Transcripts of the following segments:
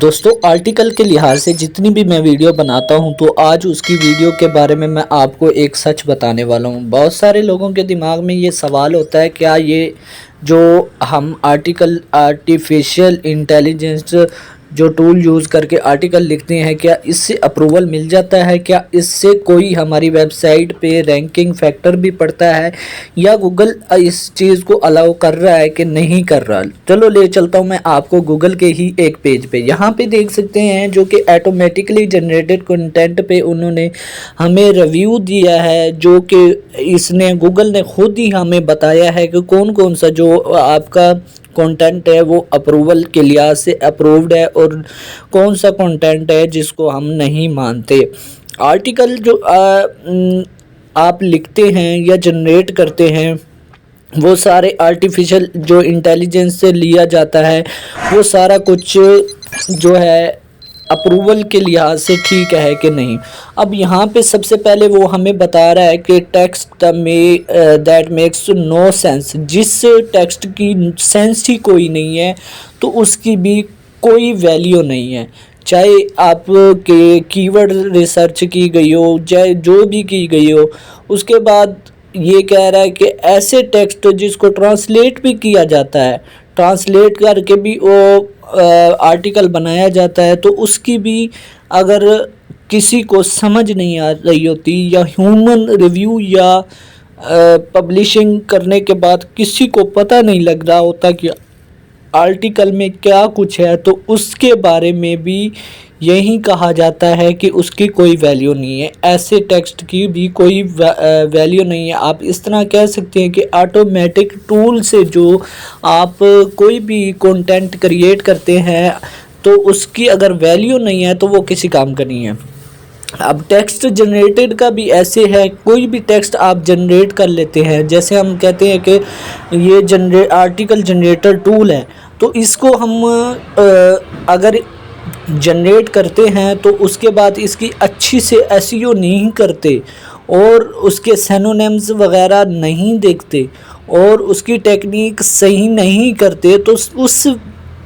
دوستو آرٹیکل کے لحاظ سے جتنی بھی میں ویڈیو بناتا ہوں تو آج اس کی ویڈیو کے بارے میں آپ کو ایک سچ بتانے والا ہوں۔ بہت سارے لوگوں کے دماغ میں یہ سوال ہوتا ہے کیا یہ جو ہم آرٹیفیشل انٹیلیجنس جو ٹول یوز کر کے آرٹیکل لکھتے ہیں کیا اس سے اپروول مل جاتا ہے، کیا اس سے کوئی ہماری ویب سائٹ پہ رینکنگ فیکٹر بھی پڑتا ہے یا گوگل اس چیز کو الاؤ کر رہا ہے کہ نہیں کر رہا۔ چلو لے چلتا ہوں میں آپ کو گوگل کے ہی ایک پیج پہ، یہاں پہ دیکھ سکتے ہیں جو کہ آٹومیٹکلی جنریٹڈ کنٹینٹ پہ انہوں نے ہمیں ریویو دیا ہے، جو کہ اس نے گوگل نے خود ہی ہمیں بتایا ہے کہ کون کون سا جو آپ کا کنٹینٹ ہے وہ اپروول کے لحاظ سے اپرووڈ ہے اور کون سا کنٹینٹ ہے جس کو ہم نہیں مانتے۔ آرٹیکل جو آپ لکھتے ہیں یا جنریٹ کرتے ہیں وہ سارے آرٹیفیشل جو انٹیلیجنس سے لیا جاتا ہے، وہ سارا کچھ جو ہے اپروول کے لحاظ سے ٹھیک ہے کہ نہیں۔ اب یہاں پہ سب سے پہلے وہ ہمیں بتا رہا ہے کہ text that makes no sense, جس ٹیکسٹ کی سینس ہی کوئی نہیں ہے تو اس کی بھی کوئی ویلیو نہیں ہے، چاہے آپ کے کی ورڈ ریسرچ کی گئی ہو، چاہے جو بھی کی گئی ہو۔ اس کے بعد یہ کہہ رہا ہے کہ ایسے ٹیکسٹ جس کو ٹرانسلیٹ بھی کیا جاتا ہے، ٹرانسلیٹ کر کے بھی وہ آرٹیکل بنایا جاتا ہے، تو اس کی بھی اگر کسی کو سمجھ نہیں آ رہی ہوتی یا ہیومن ریویو یا پبلشنگ کرنے کے بعد کسی کو پتہ نہیں لگ رہا ہوتا کہ آرٹیکل میں کیا کچھ ہے، تو اس کے بارے میں بھی یہی کہا جاتا ہے کہ اس کی کوئی ویلیو نہیں ہے، ایسے ٹیکسٹ کی بھی کوئی ویلیو نہیں ہے۔ آپ اس طرح کہہ سکتے ہیں کہ آٹومیٹک ٹول سے جو آپ کوئی بھی کنٹینٹ کریٹ کرتے ہیں تو اس کی اگر ویلیو نہیں ہے تو وہ کسی کام کا نہیں ہے۔ اب ٹیکسٹ جنریٹڈ کا بھی ایسے ہے، کوئی بھی ٹیکسٹ آپ جنریٹ کر لیتے ہیں، جیسے ہم کہتے ہیں کہ یہ آرٹیکل جنریٹر ٹول ہے، تو اس کو ہم اگر جنریٹ کرتے ہیں تو اس کے بعد اس کی اچھی سے ایسیو نہیں کرتے اور اس کے سینونیمز وغیرہ نہیں دیکھتے اور اس کی ٹیکنیک صحیح نہیں کرتے، تو اس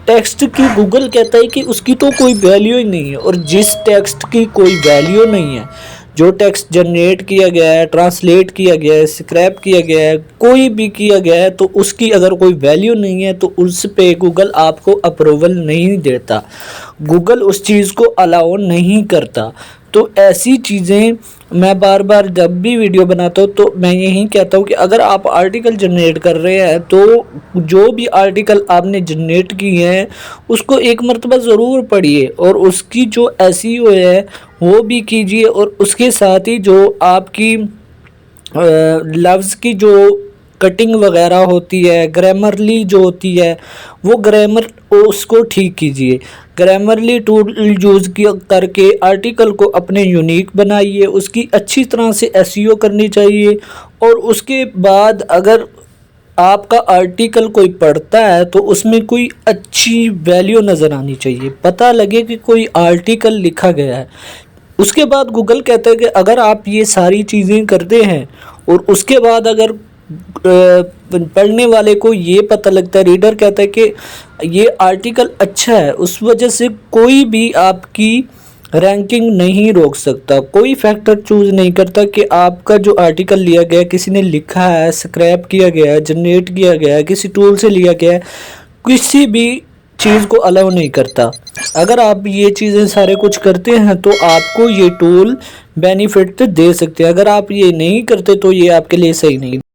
ٹیکسٹ کی گوگل کہتا ہے کہ اس کی تو کوئی ویلیو ہی نہیں ہے۔ اور جس ٹیکسٹ کی کوئی ویلیو نہیں ہے، جو ٹیکسٹ جنریٹ کیا گیا ہے، ٹرانسلیٹ کیا گیا ہے، اسکریپ کیا گیا ہے، کوئی بھی کیا گیا ہے، تو اس کی اگر کوئی ویلیو نہیں ہے تو اس پہ گوگل آپ کو اپروول نہیں دیتا، گوگل اس چیز کو الاؤ نہیں کرتا۔ تو ایسی چیزیں میں بار بار جب بھی ویڈیو بناتا ہوں تو میں یہی کہتا ہوں کہ اگر آپ آرٹیکل جنریٹ کر رہے ہیں تو جو بھی آرٹیکل آپ نے جنریٹ کی ہے اس کو ایک مرتبہ ضرور پڑھیے اور اس کی جو ایسیو ہے وہ بھی کیجیے، اور اس کے ساتھ ہی جو آپ کی لفظ کی جو کٹنگ وغیرہ ہوتی ہے، گرامرلی جو ہوتی ہے وہ گرامر اس کو ٹھیک کیجیے۔ گرامرلی ٹول یوز کر کے آرٹیکل کو اپنے یونیک بنائیے، اس کی اچھی طرح سے ایسیو کرنی چاہیے، اور اس کے بعد اگر آپ کا آرٹیکل کوئی پڑھتا ہے تو اس میں کوئی اچھی ویلیو نظر آنی چاہیے، پتہ لگے کہ کوئی آرٹیکل لکھا گیا ہے۔ اس کے بعد گوگل کہتا ہے کہ اگر آپ یہ ساری چیزیں کرتے ہیں اور اس کے بعد اگر پڑھنے والے کو یہ پتہ لگتا ہے، ریڈر کہتا ہے کہ یہ آرٹیکل اچھا ہے، اس وجہ سے کوئی بھی آپ کی رینکنگ نہیں روک سکتا، کوئی فیکٹر چوز نہیں کرتا کہ آپ کا جو آرٹیکل لیا گیا کسی نے لکھا ہے، سکریپ کیا گیا ہے، جنریٹ کیا گیا ہے، کسی ٹول سے لیا گیا ہے، کسی بھی چیز کو الاؤ نہیں کرتا۔ اگر آپ یہ چیزیں سارے کچھ کرتے ہیں تو آپ کو یہ ٹول بینیفٹ دے سکتے ہیں، اگر آپ یہ نہیں کرتے تو یہ آپ کے لیے صحیح نہیں۔